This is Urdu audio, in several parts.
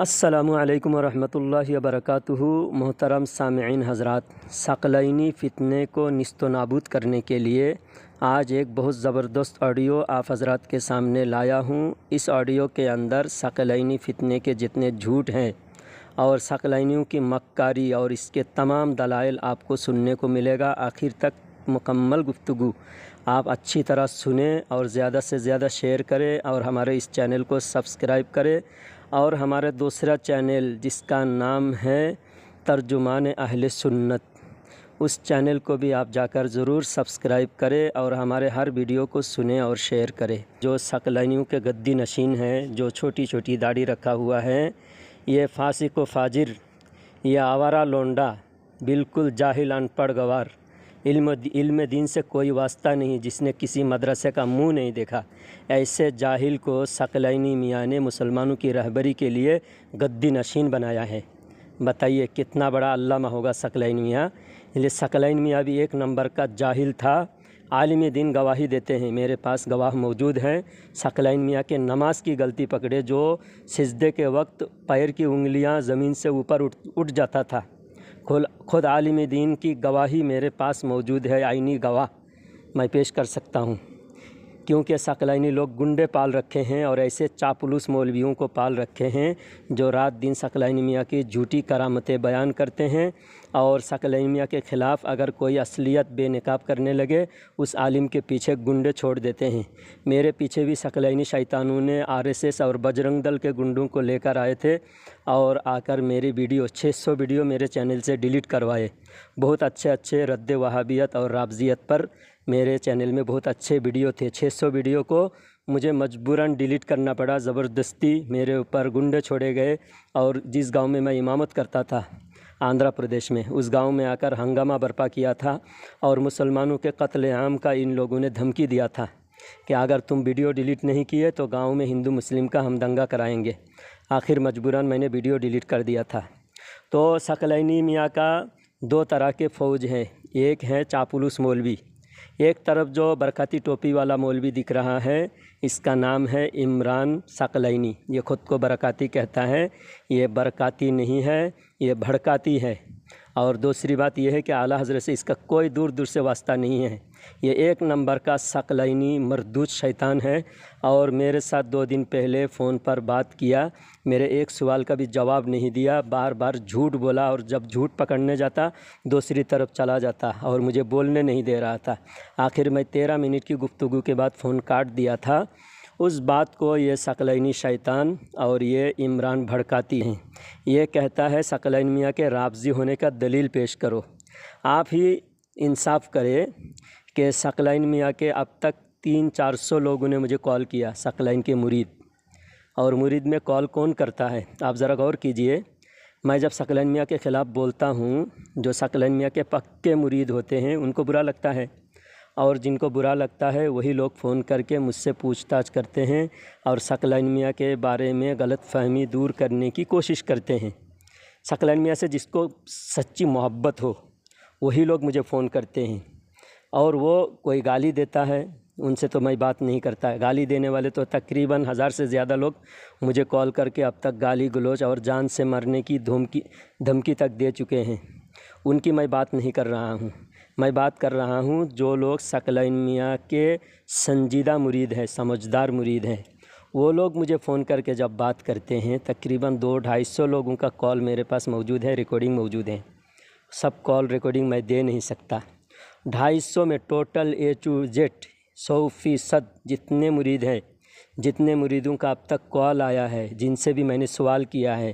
السلام علیکم ورحمۃ اللہ وبرکاتہ۔ محترم سامعین حضرات، ثقلینی فتنے کو نیست و نابود کرنے کے لیے آج ایک بہت زبردست آڈیو آپ حضرات کے سامنے لایا ہوں۔ اس آڈیو کے اندر ثقلینی فتنے کے جتنے جھوٹ ہیں اور ثقلینیوں کی مکاری اور اس کے تمام دلائل آپ کو سننے کو ملے گا۔ آخر تک مکمل گفتگو آپ اچھی طرح سنیں اور زیادہ سے زیادہ شیئر کریں اور ہمارے اس چینل کو سبسکرائب کریں، اور ہمارے دوسرا چینل جس کا نام ہے ترجمان اہل سنت، اس چینل کو بھی آپ جا کر ضرور سبسکرائب کریں اور ہمارے ہر ویڈیو کو سنیں اور شیئر کریں۔ جو ثقلینیوں کے گدی نشین ہیں، جو چھوٹی چھوٹی داڑھی رکھا ہوا ہے، یہ فاسق و فاجر، یہ آوارہ لونڈا، بالکل جاہل ان پڑھ گوار، علم دین سے کوئی واسطہ نہیں، جس نے کسی مدرسے کا منہ نہیں دیکھا، ایسے جاہل کو ثقلینی میاں نے مسلمانوں کی رہبری کے لیے گدی نشین بنایا ہے۔ بتائیے کتنا بڑا علامہ ہوگا ثقلینی میاں۔ یہ ثقلینی میاں بھی ایک نمبر کا جاہل تھا۔ عالم دین گواہی دیتے ہیں، میرے پاس گواہ موجود ہیں۔ ثقلینی میاں کے نماز کی غلطی پکڑے، جو سجدے کے وقت پیر کی انگلیاں زمین سے اوپر اٹھ جاتا تھا، خود عالم دین کی گواہی میرے پاس موجود ہے، عینی گواہ میں پیش کر سکتا ہوں۔ کیونکہ ثقلینی لوگ گنڈے پال رکھے ہیں اور ایسے چاپلوس مولویوں کو پال رکھے ہیں جو رات دن ثقلینی میاں کی جھوٹی کرامتیں بیان کرتے ہیں، اور ثقلینی میاں کے خلاف اگر کوئی اصلیت بے نقاب کرنے لگے، اس عالم کے پیچھے گنڈے چھوڑ دیتے ہیں۔ میرے پیچھے بھی ثقلینی شیطانوں نے RSS اور بجرنگ دل کے گنڈوں کو لے کر آئے تھے اور آ کر میری 600 ویڈیو میرے چینل سے ڈیلیٹ کروائے۔ بہت اچھے رد وہابیت اور رافضیت پر میرے چینل میں بہت اچھے ویڈیو تھے۔ 600 ویڈیو کو مجھے مجبوراً ڈیلیٹ کرنا پڑا، زبردستی میرے اوپر گنڈے چھوڑے گئے، اور جس گاؤں میں امامت کرتا تھا آندھرا پردیش میں، اس گاؤں میں آ کر ہنگامہ برپا کیا تھا اور مسلمانوں کے قتل عام کا ان لوگوں نے دھمکی دیا تھا کہ اگر تم ویڈیو ڈیلیٹ نہیں کیے تو گاؤں میں ہندو مسلم کا ہم دنگا کرائیں گے۔ آخر مجبوراً میں نے ویڈیو ڈیلیٹ کر دیا تھا۔ تو ثقلینی میاں کا دو طرح کے فوج ہیں، ایک ہے چاپلوس مولوی، ایک طرف جو برکاتی ٹوپی والا مولوی دکھ رہا ہے، اس کا نام ہے عمران ثقلینی۔ یہ خود کو برکاتی کہتا ہے، یہ برکاتی نہیں ہے، یہ بھڑکاتی ہے۔ اور دوسری بات یہ ہے کہ اعلیٰ حضرت سے اس کا کوئی دور سے واسطہ نہیں ہے۔ یہ ایک نمبر کا ثقلینی مردود شیطان ہے، اور میرے ساتھ 2 دن پہلے فون پر بات کیا، میرے ایک سوال کا بھی جواب نہیں دیا، بار بار جھوٹ بولا، اور جب جھوٹ پکڑنے جاتا دوسری طرف چلا جاتا اور مجھے بولنے نہیں دے رہا تھا۔ آخر میں 13 منٹ کی گفتگو کے بعد فون کاٹ دیا تھا۔ اس بات کو یہ ثقلینی شیطان اور یہ عمران بھڑکاتی ہیں۔ یہ کہتا ہے ثقلینی میاں کے رافضی ہونے کا دلیل پیش کرو۔ آپ ہی انصاف کرے کہ ثقلینی میاں کے اب تک 300-400 لوگوں نے مجھے کال کیا، ثقلین کے مرید، اور مرید میں کال کون کرتا ہے؟ آپ ذرا غور کیجئے۔ میں جب ثقلین میاں کے خلاف بولتا ہوں، جو ثقلین میاں کے پکے مرید ہوتے ہیں ان کو برا لگتا ہے، اور جن کو برا لگتا ہے وہی لوگ فون کر کے مجھ سے پوچھ تاچھ کرتے ہیں اور ثقلین میاں کے بارے میں غلط فہمی دور کرنے کی کوشش کرتے ہیں۔ ثقلین میاں سے جس کو سچی محبت ہو وہی لوگ مجھے فون کرتے ہیں، اور وہ کوئی گالی دیتا ہے ان سے تو میں بات نہیں کرتا ہے۔ گالی دینے والے تو تقریباً 1000 سے زیادہ لوگ مجھے کال کر کے اب تک گالی گلوچ اور جان سے مرنے کی دھمکی تک دے چکے ہیں۔ ان کی میں بات نہیں کر رہا ہوں، میں بات کر رہا ہوں جو لوگ ثقلین میاں کے سنجیدہ مرید ہیں، سمجھدار مرید ہیں۔ وہ لوگ مجھے فون کر کے جب بات کرتے ہیں، تقریباً 200-250 لوگوں کا کال میرے پاس موجود ہے، ریکارڈنگ موجود ہے۔ سب کال ریکارڈنگ میں دے نہیں سکتا۔ 250 میں ٹوٹل A to Z 100% جتنے مرید ہیں، جتنے مریدوں کا اب تک کال آیا ہے، جن سے بھی میں نے سوال کیا ہے،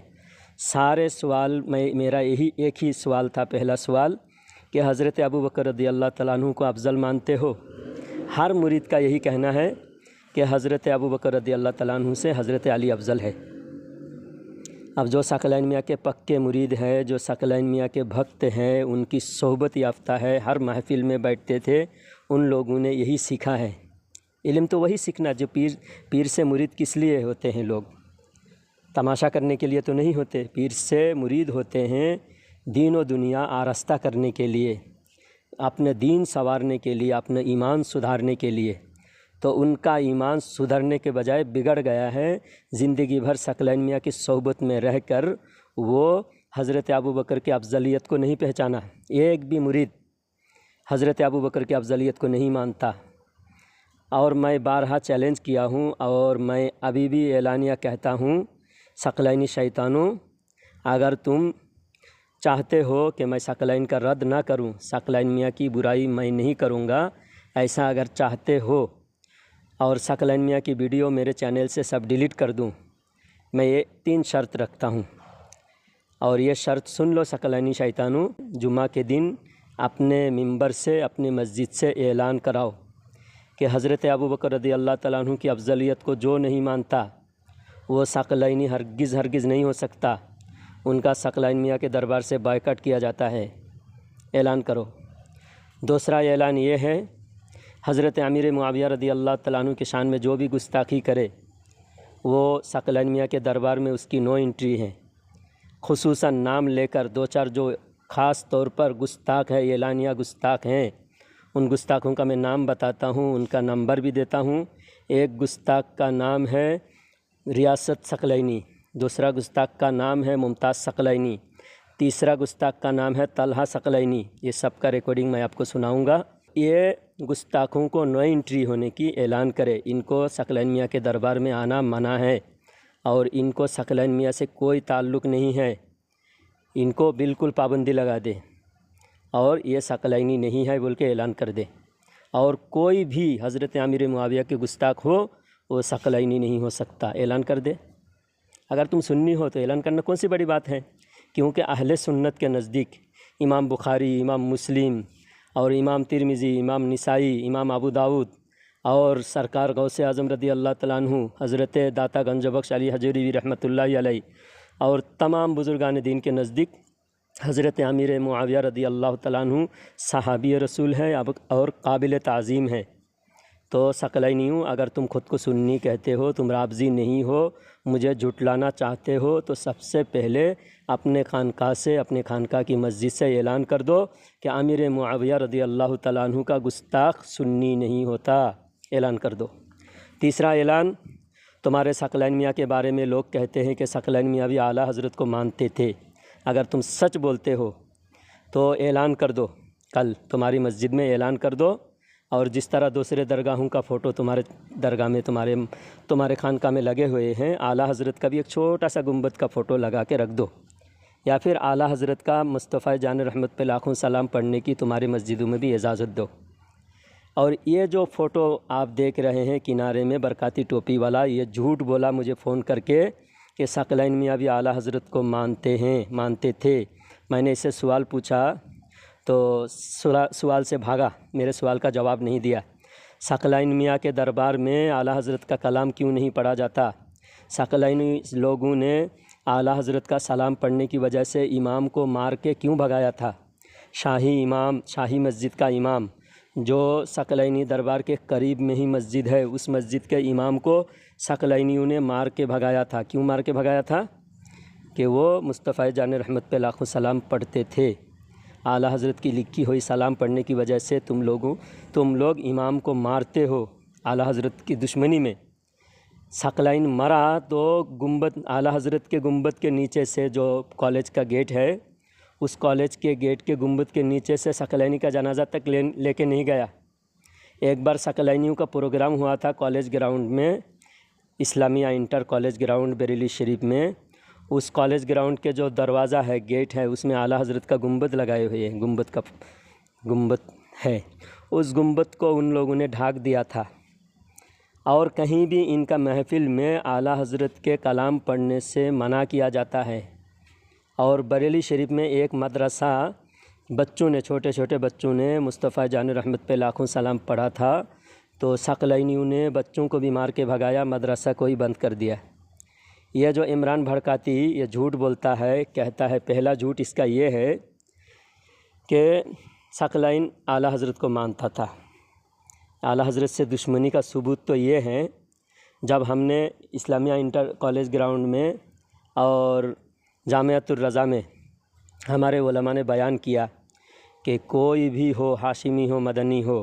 سارے سوال میرا ایک ہی سوال تھا۔ پہلا سوال کہ حضرت ابوبکر رضی اللہ تعالیٰ عنہ کو افضل مانتے ہو؟ ہر مرید کا یہی کہنا ہے کہ حضرت ابوبکر رضی اللہ تعالیٰ عنہ سے حضرت علی افضل ہے۔ اب جو ثقلین میاں کے پکے مرید ہیں، جو ثقلین میاں کے بھکت ہیں، ان کی صحبت یافتہ ہے، ہر محفل میں بیٹھتے تھے، ان لوگوں نے یہی سیکھا ہے۔ علم تو وہی سیکھنا جو پیر سے مرید کس لیے ہوتے ہیں، لوگ تماشا کرنے کے لیے تو نہیں ہوتے۔ پیر سے مرید ہوتے ہیں دین و دنیا آراستہ کرنے کے لیے، اپنے دین سنوارنے کے لیے، اپنا ایمان سدھارنے کے لیے۔ تو ان کا ایمان سدھرنے کے بجائے بگڑ گیا ہے۔ زندگی بھر ثقلین میاں کی صحبت میں رہ کر وہ حضرت ابوبکر کی افضلیت کو نہیں پہچانا۔ ایک بھی مرید حضرت ابوبکر کی افضلیت کو نہیں مانتا، اور میں بارہا چیلنج کیا ہوں اور میں ابھی بھی اعلانیہ کہتا ہوں، ثقلینی شیطانوں، اگر تم چاہتے ہو کہ میں ثقلین کا رد نہ کروں، ثقلین میاں کی برائی میں نہیں کروں گا، ایسا اگر چاہتے ہو اور ثقلین میاں کی ویڈیو میرے چینل سے سب ڈیلیٹ کر دوں، میں یہ 3 شرط رکھتا ہوں، اور یہ شرط سن لو ثقلینی شیطانوں۔ جمعہ کے دن اپنے ممبر سے، اپنی مسجد سے اعلان کراؤ کہ حضرت ابوبکر رضی اللہ تعالیٰ عنہ کی افضلیت کو جو نہیں مانتا وہ ثقلینی ہرگز نہیں ہو سکتا، ان کا ثقلین میاں کے دربار سے بائیکاٹ کیا جاتا ہے۔ اعلان کرو۔ دوسرا اعلان یہ ہے، حضرت امیر معاویہ رضی اللہ تعالیٰ عنہ کی شان میں جو بھی گستاخی کرے وہ ثقلین میاں کے دربار میں اس کی نو انٹری ہے۔ خصوصاً نام لے کر 2-4 جو خاص طور پر گستاخ ہے، اعلانیہ گستاخ ہیں، ان گستاخوں کا میں نام بتاتا ہوں، ان کا نمبر بھی دیتا ہوں۔ ایک گستاخ کا نام ہے ریاست ثقلینی، دوسرا گستاخ کا نام ہے ممتاز ثقلینی، تیسرا گستاخ کا نام ہے طلحہ ثقلینی۔ یہ سب کا ریکارڈنگ میں آپ کو سناؤں گا۔ یہ گستاخوں کو نو انٹری ہونے کی اعلان کرے، ان کو ثقلین میاں کے دربار میں آنا منع ہے، اور ان کو ثقلین میاں سے کوئی تعلق نہیں ہے، ان کو بالکل پابندی لگا دے، اور یہ ثقلینی نہیں ہے بول کے اعلان کر دے، اور کوئی بھی حضرت امیر معاویہ کے گستاخ ہو وہ ثقلینی نہیں ہو سکتا، اعلان کر دے۔ اگر تم سنی ہو تو اعلان کرنا کون سی بڑی بات ہے، کیونکہ اہل سنت کے نزدیک امام بخاری، امام مسلم اور امام ترمذی، امام نسائی، امام ابو داؤد اور سرکار غوث اعظم رضی اللہ تعالیٰ عنہ، حضرت داتا گنج بخش علی حجویری رحمۃ اللہ علیہ اور تمام بزرگان دین کے نزدیک حضرت امیر معاویہ رضی اللہ تعالیٰ عنہ صحابی رسول ہے اور قابل تعظیم ہے۔ تو ثقلینیوں، اگر تم خود کو سنی کہتے ہو، تم رافضی نہیں ہو، مجھے جھٹلانا چاہتے ہو، تو سب سے پہلے اپنے خانقاہ سے، اپنے خانقاہ کی مسجد سے اعلان کر دو کہ امیر معاویہ رضی اللہ تعالیٰ عنہ کا گستاخ سنی نہیں ہوتا، اعلان کر دو۔ تیسرا اعلان، تمہارے ثقلین میاں کے بارے میں لوگ کہتے ہیں کہ ثقلین میاں بھی اعلیٰ حضرت کو مانتے تھے، اگر تم سچ بولتے ہو تو اعلان کر دو، کل تمہاری مسجد میں اعلان کر دو، اور جس طرح دوسرے درگاہوں کا فوٹو تمہارے درگاہ میں، تمہارے خانقاہ میں لگے ہوئے ہیں، اعلیٰ حضرت کا بھی ایک چھوٹا سا گنبد کا فوٹو لگا کے رکھ دو، یا پھر اعلیٰ حضرت کا مصطفیٰ جان رحمت پہ لاکھوں سلام پڑھنے کی تمہاری مسجدوں میں بھی اجازت دو۔ اور یہ جو فوٹو آپ دیکھ رہے ہیں کنارے میں برکاتی ٹوپی والا، یہ جھوٹ بولا مجھے فون کر کے کہ ثقلین میاں بھی اعلیٰ حضرت کو مانتے تھے۔ میں نے اس سے سوال پوچھا تو سوال سے بھاگا، میرے سوال کا جواب نہیں دیا۔ ثقلین میاں کے دربار میں اعلیٰ حضرت کا کلام کیوں نہیں پڑھا جاتا؟ ثقلینی لوگوں نے اعلیٰ حضرت کا سلام پڑھنے کی وجہ سے امام کو مار کے کیوں بھگایا تھا؟ شاہی مسجد کا امام جو ثقلینی دربار کے قریب میں ہی مسجد ہے، اس مسجد کے امام کو ثقلینیوں نے مار کے بھگایا تھا۔ کیوں مار کے بھگایا تھا؟ کہ وہ مصطفیٰ جان رحمت پہ لاکھوں سلام پڑھتے تھے۔ اعلیٰ حضرت کی لکھی ہوئی سلام پڑھنے کی وجہ سے تم لوگ امام کو مارتے ہو اعلیٰ حضرت کی دشمنی میں۔ ثقلین مرا تو اعلیٰ حضرت کے گنبد کے نیچے سے، جو کالج کا گیٹ ہے، اس کالج کے گیٹ کے گنبد کے نیچے سے ثقلینی کا جنازہ تک لے کے نہیں گیا۔ ایک بار ثقلینیوں کا پروگرام ہوا تھا کالج گراؤنڈ میں، اسلامیہ انٹر کالج گراؤنڈ بریلی شریف میں۔ اس کالج گراؤنڈ کے جو دروازہ ہے، گیٹ ہے، اس میں اعلیٰ حضرت کا گنبد لگائے ہوئے ہیں، گنبد ہے، اس گنبد کو ان لوگوں نے ڈھانک دیا تھا، اور کہیں بھی ان کا محفل میں اعلیٰ حضرت کے کلام پڑھنے سے منع کیا جاتا ہے۔ اور بریلی شریف میں ایک مدرسہ چھوٹے چھوٹے بچوں نے مصطفیٰ جان رحمت پہ لاکھوں سلام پڑھا تھا، تو ثقلینیوں نے بچوں کو بھی مار کے بھگایا، مدرسہ کو ہی بند کر دیا۔ یہ جو عمران بھڑکاتی یہ جھوٹ بولتا ہے، کہتا ہے، پہلا جھوٹ اس کا یہ ہے کہ ثقلین اعلیٰ حضرت کو مانتا تھا۔ اعلیٰ حضرت سے دشمنی کا ثبوت تو یہ ہے، جب ہم نے اسلامیہ انٹر کالج گراؤنڈ میں اور جامعۃ الرضا میں ہمارے علماء نے بیان کیا کہ کوئی بھی ہو، ہاشمی ہو، مدنی ہو،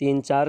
3-4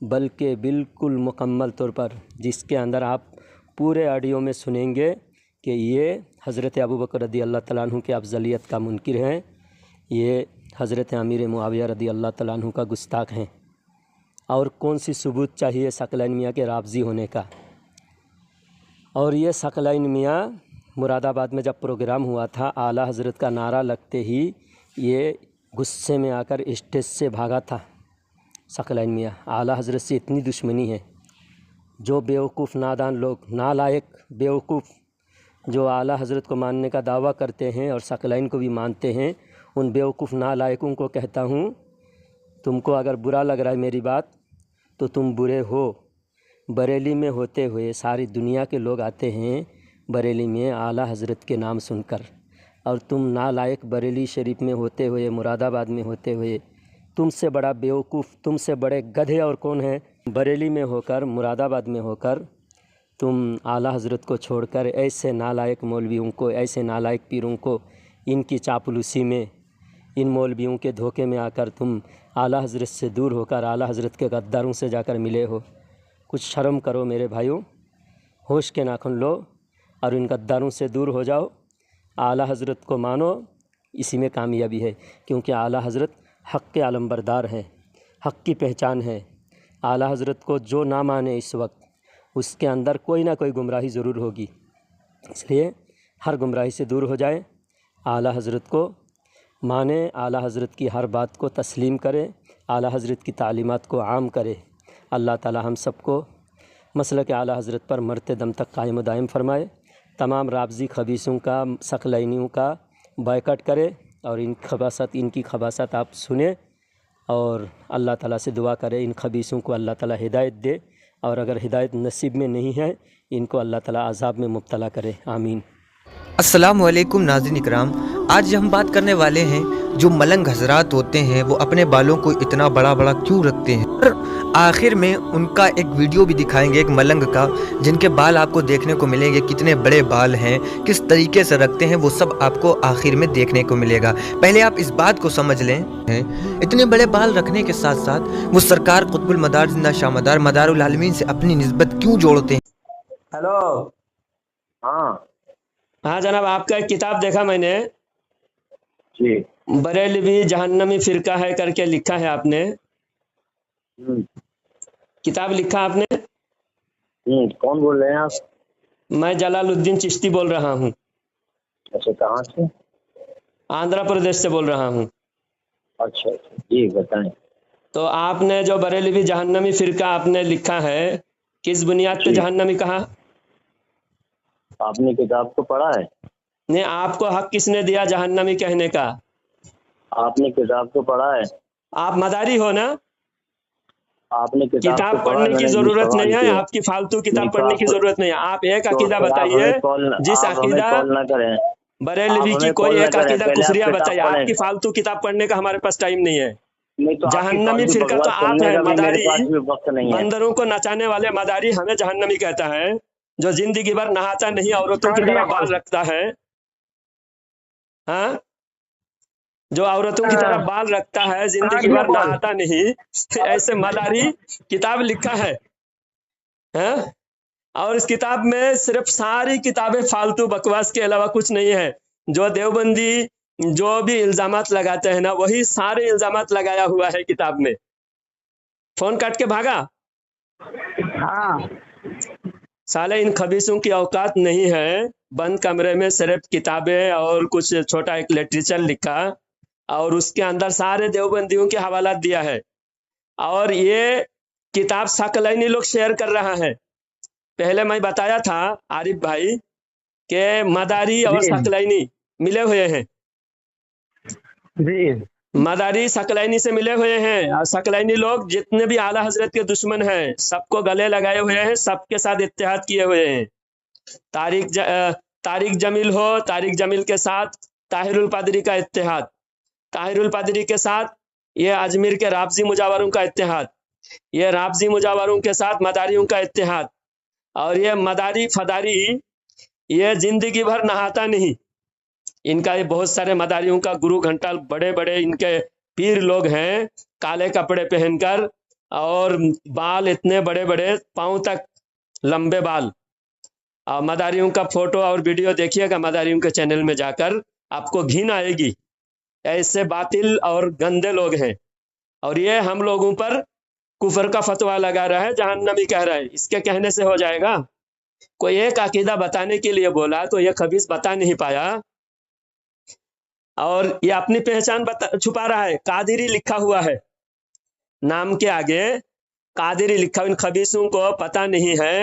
بلکہ بالکل مکمل طور پر، جس کے اندر آپ پورے آڈیو میں سنیں گے کہ یہ حضرت ابوبکر رضی اللہ تعالیٰ عنہ کی افضلیت کا منکر ہیں، یہ حضرت امیر معاویہ رضی اللہ تعالیٰ عنہ کا گستاخ ہیں۔ اور کون سی ثبوت چاہیے ثقلین میاں کے رافضی ہونے کا؟ اور یہ ثقلین میاں مراد آباد میں جب پروگرام ہوا تھا، اعلیٰ حضرت کا نعرہ لگتے ہی یہ غصے میں آ کر اسٹیج سے بھاگا تھا۔ ثقلین میاں اعلیٰ حضرت سے اتنی دشمنی ہے، جو بیوقوف نادان لوگ، نالائق بیوقوف جو اعلیٰ حضرت کو ماننے کا دعویٰ کرتے ہیں اور ثقلین کو بھی مانتے ہیں، ان بیوقوف نالائقوں کو کہتا ہوں، تم کو اگر برا لگ رہا ہے میری بات تو تم برے ہو۔ بریلی میں ہوتے ہوئے ساری دنیا کے لوگ آتے ہیں بریلی میں اعلیٰ حضرت کے نام سن کر، اور تم نالائق بریلی شریف میں ہوتے ہوئے، مراد آباد میں ہوتے ہوئے، تم سے بڑا بیوقوف، تم سے بڑے گدھے اور کون ہے؟ بریلی میں ہو کر، مراد آباد میں ہو کر تم اعلیٰ حضرت کو چھوڑ کر ایسے نالائق مولویوں کو، ایسے نالائق پیروں کو، ان کی چاپلوسی میں، ان مولویوں کے دھوکے میں آ کر تم اعلیٰ حضرت سے دور ہو کر اعلیٰ حضرت کے غداروں سے جا کر ملے ہو۔ کچھ شرم کرو میرے بھائیوں، ہوش کے ناخن لو اور ان غداروں سے دور ہو جاؤ۔ اعلیٰ حضرت کو مانو، اسی میں کامیابی ہے، کیونکہ اعلیٰ حضرت حق کے علمبردار ہیں، حق کی پہچان ہے۔ اعلیٰ حضرت کو جو نہ مانے اس وقت، اس کے اندر کوئی نہ کوئی گمراہی ضرور ہوگی، اس لیے ہر گمراہی سے دور ہو جائے، اعلیٰ حضرت کو مانے، اعلیٰ حضرت کی ہر بات کو تسلیم کرے، اعلیٰ حضرت کی تعلیمات کو عام کرے۔ اللہ تعالی ہم سب کو مسلک اعلیٰ حضرت پر مرتے دم تک قائم و دائم فرمائے، تمام رافضی خبیثوں کا، ثقلینیوں کا بائیکاٹ کرے، اور ان کی خباثت آپ سنیں، اور اللہ تعالیٰ سے دعا کرے ان خبیثوں کو اللہ تعالیٰ ہدایت دے، اور اگر ہدایت نصیب میں نہیں ہے ان کو اللہ تعالیٰ عذاب میں مبتلا کرے، آمین۔ السلام علیکم ناظرین اکرام، آج ہم بات کرنے والے ہیں جو ملنگ حضرات ہوتے ہیں وہ اپنے بالوں کو اتنا بڑا بڑا کیوں رکھتے ہیں، اور آخر میں ان کا ایک ویڈیو بھی دکھائیں گے ایک ملنگ کا، جن کے بال آپ کو دیکھنے کو ملیں گے، کتنے بڑے بال ہیں، کس طریقے سے رکھتے ہیں، وہ سب آپ کو آخر میں دیکھنے کو ملے گا۔ پہلے آپ اس بات کو سمجھ لیں، اتنے بڑے بال رکھنے کے ساتھ ساتھ وہ سرکار قطب المدار زندہ شامدار مدار العالمین سے اپنی نسبت کیوں جوڑتے ہیں؟ ہیلو، ہاں جناب، آپ کا ایک کتاب دیکھا میں نے، جی، بریلوی جہنمی فرقہ ہے کر کے لکھا ہے آپ نے، کتاب لکھا آپ نے؟ کون بول رہے ہیں آپ؟ میں جلال الدین چشتی بول رہا ہوں۔ اچھا، کہاں سے؟ آندھرا پردیش سے بول رہا ہوں۔ اچھا، جی بتائیں۔ تو آپ نے جو بریلوی جہنمی فرقہ آپ نے لکھا ہے، کس بنیاد پہ جہنمی کہا؟ آپ نے کتاب کو پڑھا ہے؟ نہیں، آپ کو حق کس نے دیا جہنمی کہنے کا؟ آپ نے کتاب کو پڑھا ہے؟ آپ مداری ہو نا؟ آپ نے کتاب پڑھنے کی ضرورت نہیں ہے، آپ کی فالتو کتاب پڑھنے کی ضرورت نہیں ہے۔ آپ ایک عقیدہ بتائیے، جس عقیدہ بریلوی کی کوئی ایک عقیدہ کفریہ بتائیے۔ آپ کی فالتو کتاب پڑھنے کا ہمارے پاس ٹائم نہیں ہے۔ جہنمی فرقہ تو آپ ہیں، مداری، بندروں کو نچانے والے مداری ہمیں جہنمی کہتا ہے، جو زندگی بھر نہاتا نہیں، عورتوں کی طرح بال رکھتا ہے، ہاں، جو عورتوں کی طرح بال رکھتا ہے، زندگی بھر نہاتا نہیں، ایسے مداری کتاب لکھا ہے، ہاں؟ اور اس کتاب میں صرف ساری کتابیں فالتو بکواس کے علاوہ کچھ نہیں ہے۔ جو دیوبندی جو بھی الزامات لگاتے ہیں نا، وہی سارے الزامات لگایا ہوا ہے کتاب میں۔ فون کاٹ کے بھاگا؟ ہاں، سالے ان خبیثوں کی اوقات نہیں ہے، بند کمرے میں صرف کتابیں اور کچھ چھوٹا ایک لٹریچر لکھا، اور اس کے اندر سارے دیوبندیوں کے حوالات دیا ہے، اور یہ کتاب ثقلینی لوگ شیئر کر رہا ہے۔ پہلے میں بتایا تھا عارف بھائی کہ مداری اور ثقلینی ملے ہوئے ہیں، مداری ثقلینی سے ملے ہوئے ہیں، اور ثقلینی لوگ جتنے بھی اعلیٰ حضرت کے دشمن ہیں سب کو گلے لگائے ہوئے ہیں، سب کے ساتھ اتحاد کیے ہوئے ہیں۔ طارق جمیل ہو، طارق جمیل کے ساتھ طاہر القادری کا اتحاد، طاہر القادری کے ساتھ یہ اجمیر کے رافضی مجاوروں کا اتحاد، یہ رافضی مجاوروں کے ساتھ مداریوں کا اتحاد، اور یہ مداری فداری یہ زندگی بھر نہاتا نہیں۔ ان کا یہ بہت سارے مداریوں کا گرو گھنٹال، بڑے بڑے ان کے پیر لوگ ہیں، کالے کپڑے پہن کر اور بال اتنے بڑے بڑے پاؤں تک لمبے بال. اور مداریوں کا فوٹو اور ویڈیو دیکھیے گا مداریوں کے چینل میں جا کر، آپ کو گھن آئے گی. ایسے باطل اور گندے لوگ ہیں، اور یہ ہم لوگوں پر کفر کا فتویٰ لگا رہا ہے، جہنمی کہہ رہا ہے. اس کے کہنے سے ہو جائے گا؟ کوئی ایک عقیدہ بتانے کے لیے بولا تو یہ خبیث بتا نہیں پایا، اور یہ اپنی پہچان چھپا رہا ہے. قادری لکھا ہوا ہے، نام کے آگے قادری لکھا. ان خبیثوں کو پتہ نہیں ہے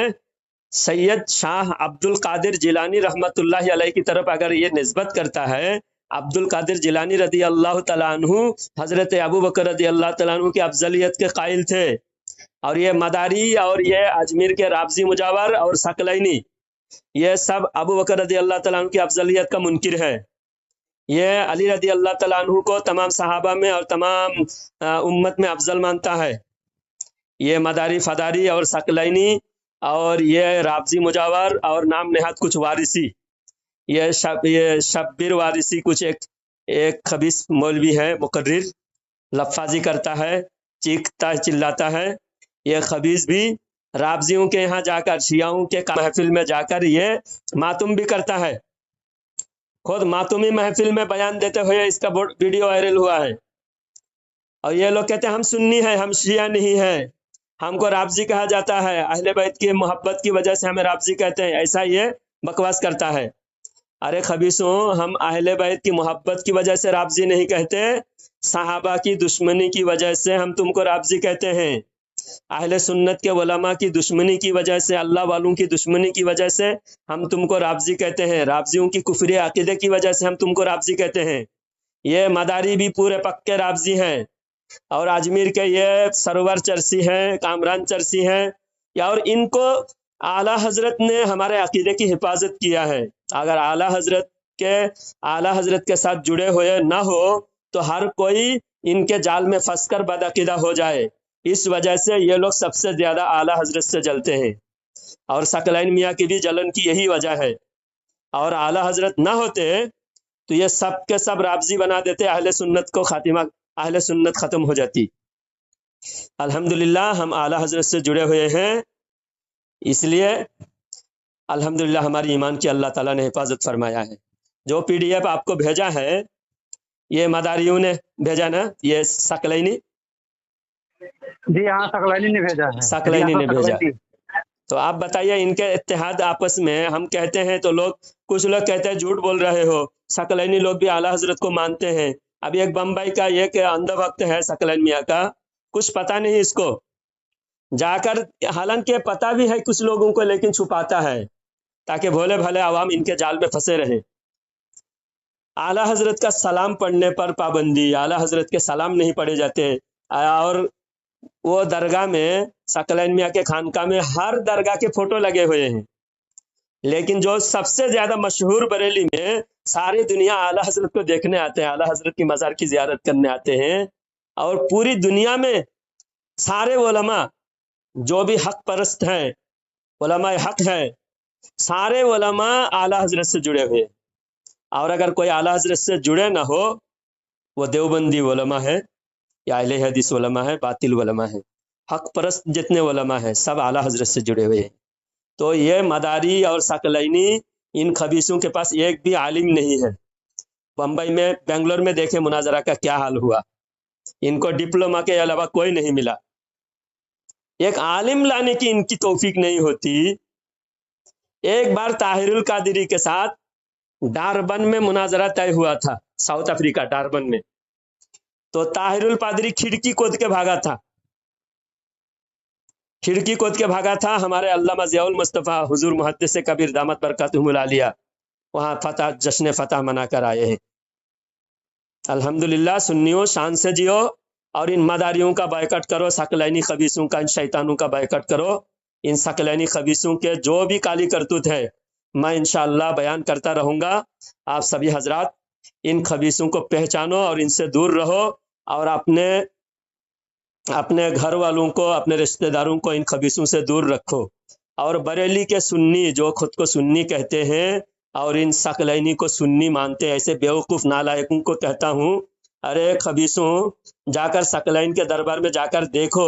سید شاہ عبد القادر جیلانی رحمت اللہ علیہ کی طرف اگر یہ نسبت کرتا ہے. عبد القادر جیلانی رضی اللہ تعالیٰ عنہ حضرت ابو بکر رضی اللہ تعالیٰ عنہ کی افضلیت کے قائل تھے، اور یہ مداری اور یہ اجمیر کے رابضی مجاور اور ثقلینی یہ سب ابو بکر رضی اللہ تعالیٰ عنہ کی افضلیت کا منکر ہے. یہ علی رضی اللہ تعالیٰ عنہ کو تمام صحابہ میں اور تمام امت میں افضل مانتا ہے. یہ مداری فداری اور ثقلینی اور یہ رابضی مجاور اور نام نہاد کچھ وارثی، یہ شبیر وارثی کچھ ایک خبیث مولوی ہے، مقرر لفاظی کرتا ہے، چیختا چلاتا ہے. یہ خبیث بھی رابضیوں کے یہاں جا کر، شیعوں کے محفل میں جا کر یہ ماتم بھی کرتا ہے. خود ماتمی محفل میں بیان دیتے ہوئے اس کا ویڈیو وائرل ہوا ہے. اور یہ لوگ کہتے ہیں ہم سنی ہیں، ہم شیعہ نہیں ہیں، ہم کو رابضی کہا جاتا ہے، اہل بیت کی محبت کی وجہ سے ہمیں رابضی کہتے ہیں. ایسا یہ بکواس کرتا ہے. ارے خبیثوں، ہم اہل بیت کی محبت کی وجہ سے رابضی نہیں کہتے، صحابہ کی دشمنی کی وجہ سے ہم تم کو رابضی کہتے ہیں. اہل سنت کے علماء کی دشمنی کی وجہ سے، اللہ والوں کی دشمنی کی وجہ سے ہم تم کو رابضی کہتے ہیں. رابضیوں کی کفری عقیدے کی وجہ سے ہم تم کو رابضی کہتے ہیں. یہ مداری بھی پورے پکے رابضی ہیں، اور اجمیر کے یہ سرور چرسی ہیں، کامران چرسی ہیں، اور ان کو اعلیٰ حضرت نے ہمارے عقیدے کی حفاظت کیا ہے. اگر اعلیٰ حضرت کے ساتھ جڑے ہوئے نہ ہو تو ہر کوئی ان کے جال میں پھنس کر بدعقیدہ ہو جائے. اس وجہ سے یہ لوگ سب سے زیادہ اعلیٰ حضرت سے جلتے ہیں، اور ثقلین میاں کی بھی جلن کی یہی وجہ ہے. اور اعلیٰ حضرت نہ ہوتے تو یہ سب کے سب رابضی بنا دیتے، اہل سنت کو خاتمہ، اہل سنت ختم ہو جاتی. الحمدللہ ہم اعلیٰ حضرت سے جڑے ہوئے ہیں، اس لیے الحمدللہ ہماری ایمان کی اللہ تعالیٰ نے حفاظت فرمایا ہے. جو پی ڈی ایف آپ کو بھیجا ہے یہ مداریوں نے بھیجا نا، یہ ثقلینی، جی ہاں ثقلینی نے بھیجا ہے، ثقلینی نے بھیجا. تو آپ بتائیے ان کے اتحاد آپس میں ہم کہتے ہیں تو کچھ لوگ کہتے ہیں جھوٹ بول رہے ہو. ثقلینی لوگ بھی اعلیٰ حضرت کو مانتے ہیں. ابھی ایک بمبئی کا ایک اندھا وقت ہے ثقلین میاں کا، کچھ پتہ نہیں اس کو، جا کر حالانکہ پتہ بھی ہے کچھ لوگوں کو لیکن چھپاتا ہے تاکہ بھولے بھلے عوام ان کے جال میں پھنسے رہیں. اعلیٰ حضرت کا سلام پڑھنے پر پابندی، اعلیٰ حضرت کے سلام نہیں پڑھے جاتے. اور وہ درگاہ میں، ثقلین میاں کے خانقاہ میں ہر درگاہ کے فوٹو لگے ہوئے ہیں، لیکن جو سب سے زیادہ مشہور بریلی میں ساری دنیا اعلیٰ حضرت کو دیکھنے آتے ہیں، اعلیٰ حضرت کی مزار کی زیارت کرنے آتے ہیں. اور پوری دنیا میں سارے علماء جو بھی حق پرست ہیں، علماء حق ہیں، سارے علماء اعلیٰ حضرت سے جڑے ہوئے. اور اگر کوئی اعلیٰ حضرت سے جڑے نہ ہو، وہ دیوبندی علماء ہے یا اہل حدیث علماء ہے، باطل علماء ہے، حق پرست جتنے علماء ہیں سب اعلیٰ حضرت سے جڑے ہوئے ہیں. تو یہ مداری اور ثقلینی ان خبیثوں کے پاس ایک بھی عالم نہیں ہے. بمبئی میں، بنگلور میں دیکھیں مناظرہ کا کیا حال ہوا، ان کو ڈپلوما کے علاوہ کوئی نہیں ملا. ایک عالم لانے کی ان کی توفیق نہیں ہوتی. ایک بار طاہر القادری کے ساتھ ڈاربن میں مناظرہ طے ہوا تھا، ساؤتھ افریقہ ڈاربن میں. تو طاہر القادری کھڑکی کود کے بھاگا تھا، کھڑکی کود کے بھاگا تھا. ہمارے علامہ ضیاء المصطفیٰ حضور محدث کبیر دامت برکاتہم العالیہ وہاں جشن فتح منا کر آئے ہیں. الحمدللہ سنیوں شان سے جیو، اور ان مداریوں کا بائیکاٹ کرو، ثقلینی خبیثوں کا، ان شیطانوں کا بائیکاٹ کرو. ان ثقلینی خبیثوں کے جو بھی کالی کرتوت ہے میں انشاءاللہ بیان کرتا رہوں گا. آپ سبھی حضرات ان خبیثوں کو پہچانو اور ان سے دور رہو، اور اپنے گھر والوں کو، اپنے رشتہ داروں کو ان خبیثوں سے دور رکھو. اور بریلی کے سنی جو خود کو سنی کہتے ہیں اور ان ثقلینی کو سنی مانتے ہیں، ایسے بیوقوف نالائقوں کو کہتا ہوں، ارے خبیثوں، جا کر ثقلین کے دربار میں جا کر دیکھو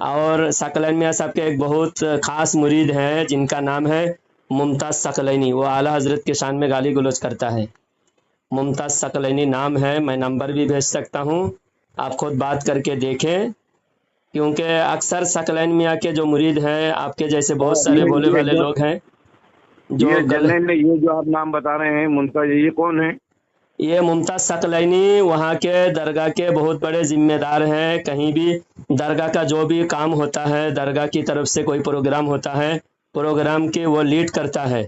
اور ثقلین میاں صاحب کے ایک بہت خاص مرید ہیں جن کا نام ہے ممتاز ثقلینی. وہ اعلیٰ حضرت کے شان میں گالی گلوچ کرتا ہے. ممتاز ثقلینی نام ہے، میں نمبر بھی بھیج سکتا ہوں، آپ خود بات کر کے دیکھیں. کیونکہ اکثر ثقلین میاں کے جو مرید ہیں آپ کے جیسے بہت سارے بھولے والے لوگ ہیں جو یہ جو آپ نام بتا رہے ہیں ممتاز، یہ کون ہے؟ یہ ممتاز ثقلینی وہاں کے درگاہ کے بہت بڑے ذمہ دار ہیں. کہیں بھی درگاہ کا جو بھی کام ہوتا ہے، درگاہ کی طرف سے کوئی پروگرام ہوتا ہے، پروگرام کی وہ لیڈ کرتا ہے.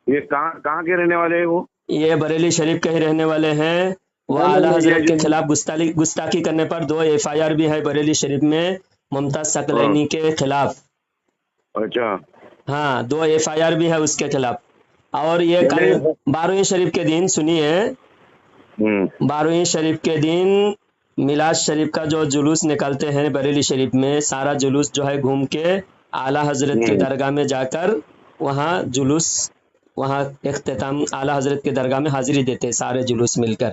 یہ کہاں کے رہنے والے ہیں وہ؟ یہ بریلی شریف کے ہی رہنے والے ہیں. وہ اعلیٰ حضرت کے خلاف گستاخی کرنے پر 2 FIR بھی ہے بریلی شریف میں ممتاز ثقلینی کے خلاف. اچھا. ہاں 2 FIR بھی ہے اس کے خلاف. اور یہ کل 12ویں شریف کے دن سنیے، 12ویں شریف کے دن میلاد شریف کا جو جلوس نکلتے ہیں بریلی شریف میں، سارا جلوس جو ہے گھوم کے اعلیٰ حضرت کی درگاہ میں جا کر وہاں جلوس، وہاں اختتام اعلیٰ حضرت کی درگاہ میں حاضری دیتے سارے جلوس مل کر.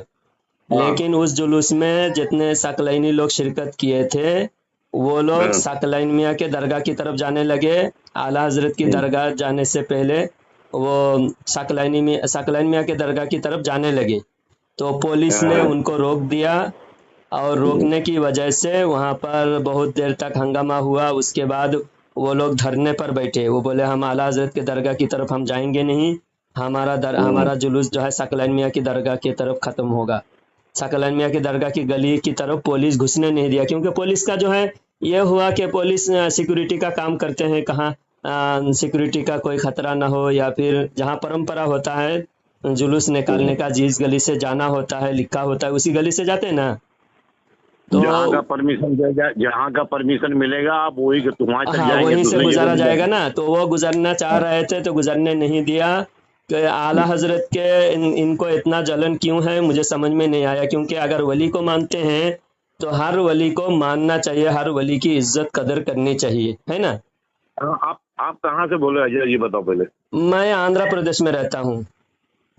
لیکن اس جلوس میں جتنے ثقلینی لوگ شرکت کیے تھے وہ لوگ ثقلین میاں کے درگاہ کی طرف جانے لگے. اعلیٰ حضرت کی درگاہ جانے سے پہلے وہ ثقلین میاں کے درگاہ کی طرف جانے لگے تو پولیس نے ان کو روک دیا، اور روکنے کی وجہ سے وہاں پر بہت دیر تک ہنگامہ ہوا. اس کے بعد وہ لوگ دھرنے پر بیٹھے. وہ بولے ہم اعلیٰ حضرت کے درگاہ کی طرف ہم جائیں گے نہیں، ہمارا جلوس جو ہے ثقلین میاں کی درگاہ کی طرف ختم ہوگا. ثقلین میاں کی درگاہ کی گلی کی طرف پولیس گھسنے نہیں دیا، کیونکہ پولیس کا جو ہے یہ ہوا کہ پولیس سیکورٹی کا کام کرتے ہیں، کہاں سیکورٹی کا کوئی خطرہ نہ ہو، یا پھر جہاں پرمپرا ہوتا ہے جلوس نکالنے کا، جس گلی سے جانا ہوتا ہے لکھا ہوتا ہے اسی گلی سے جاتے ہیں نا. تو جہاں کا پرمیشن ملے گا آپ وہی وہاں چل جائیں گے، وہیں سے گزارا جائے گا نا. تو وہ گزرنا چاہ رہے تھے تو گزرنے نہیں دیا. کہ اعلیٰ حضرت کے ان کو اتنا جلن کیوں ہے مجھے سمجھ میں نہیں آیا. کیونکہ اگر ولی کو مانتے ہیں تو ہر ولی کو ماننا چاہیے، ہر ولی کی عزت قدر کرنی چاہیے، ہے نا. آپ کہاں سے بول رہے ہیں یہ بتاؤ پہلے. میں آندھرا پردیش میں رہتا ہوں.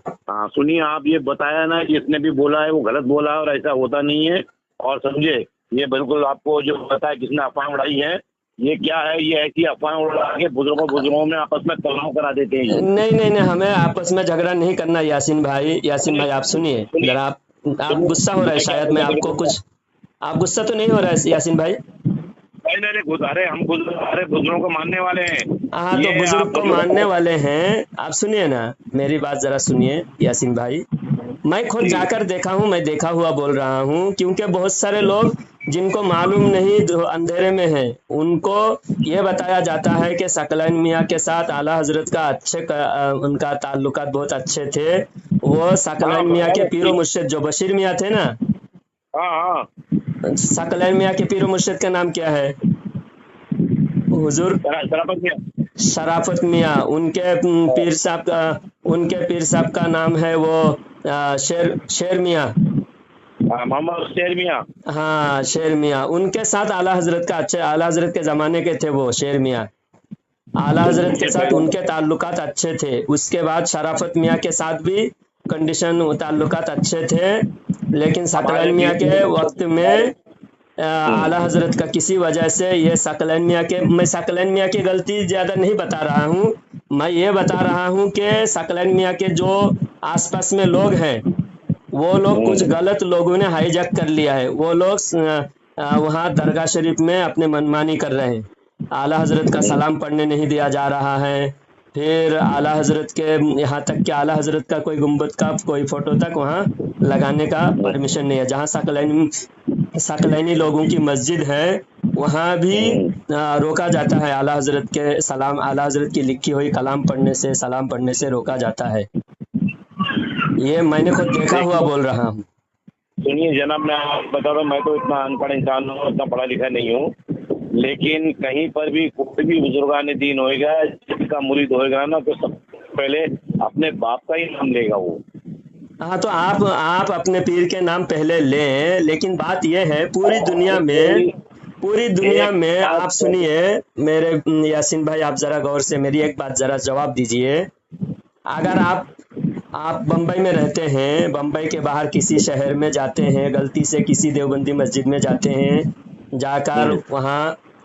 ہاں سنیے، آپ یہ بتایا نا جس نے بھی بولا ہے وہ غلط بولا ہے اور ایسا ہوتا نہیں ہے. اور سمجھے یہ بالکل آپ کو جو پتا ہے کس نے افواہ اڑائی ہے، یہ کیا ہے، یہ ایسی افواہ اڑا کے بزرگوں میں آپس میں تناؤ کرا دیتے ہیں. نہیں ہمیں آپس میں جھگڑا نہیں کرنا. یاسین بھائی آپ سنیے ذرا. آپ غصہ ہو رہا ہے شاید، میں آپ کو کچھ، آپ غصہ تو نہیں ہو رہا ہے یاسین بھائی؟ نہیں ہم بزرگوں کو ماننے والے ہیں. ہاں تو بزرگ کو ماننے والے ہیں. آپ سنیے نا میری بات ذرا سنیے یاسین بھائی. میں خود جا کر دیکھا ہوں، میں دیکھا ہوا بول رہا ہوں. کیونکہ بہت سارے لوگ جن کو معلوم نہیں، اندھیرے میں ہیں، ان کو یہ بتایا جاتا ہے کہ ثقلین میاں کے ساتھ اعلیٰ حضرت کا ان کا تعلقات بہت اچھے تھے. وہ ثقلین میاں کے پیر و مرشد جو بشیر میاں تھے نا، ثقلین میاں کے پیر و مرشد کا نام کیا ہے؟ حضور شرافت میاں. ان کے پیر صاحب کا نام ہے وہ شیر میاں، محمد شیر میاں. ہاں شیر میاں. ان کے ساتھ اعلیٰ حضرت کا اعلیٰ حضرت کے زمانے کے تھے وہ شیر میاں. اعلیٰ حضرت کے ساتھ ان کے تعلقات اچھے تھے. اس کے بعد شرافت میاں کے ساتھ بھی تعلقات اچھے تھے. لیکن ثقلین میاں کے وقت میں اعلیٰ حضرت کا کسی وجہ سے یہ میں ثقلین میاں کی غلطی زیادہ نہیں بتا رہا ہوں. میں یہ بتا رہا ہوں کہ ثقلین میاں کے جو آس پاس میں لوگ ہیں وہ لوگ کچھ غلط لوگوں نے ہائی جیک کر لیا ہے. وہ لوگ وہاں درگاہ شریف میں اپنے منمانی کر رہے ہیں. اعلیٰ حضرت کا سلام پڑھنے نہیں دیا جا رہا ہے. پھر اعلیٰ حضرت کے یہاں تک کہ اعلیٰ حضرت کا کوئی گنبد کا کوئی فوٹو تک وہاں لگانے کا پرمیشن نہیں ہے. جہاں ثقلینی لوگوں کی مسجد ہے وہاں بھی روکا جاتا ہے. اعلیٰ حضرت کے اعلیٰ حضرت کی لکھی ہوئی کلام پڑھنے سے، سلام پڑھنے سے روکا جاتا ہے. یہ میں نے خود دیکھا ہوا بول رہا ہوں. سنیے جناب، میں آپ بتا رہا ہوں، میں تو اتنا ان پڑھ انسان ہوں، اتنا پڑھا لکھا نہیں ہوں، لیکن کہیں پر بھی کوئی بھی بزرگان دین ہوئے گا، جس کا مرید ہوئے گا نا، تو سب پہلے اپنے باپ کا ہی نام لے گا وہ. ہاں تو آپ اپنے پیر کے نام پہلے لیں. لیکن بات یہ ہے پوری دنیا میں آپ سنیے میرے یاسین بھائی، آپ ذرا غور سے میری ایک بات ذرا جواب دیجئے. اگر آپ بمبئی میں رہتے ہیں، بمبئی کے باہر کسی شہر میں جاتے ہیں، غلطی سے کسی دیوبندی مسجد میں جاتے ہیں، جا کر وہاں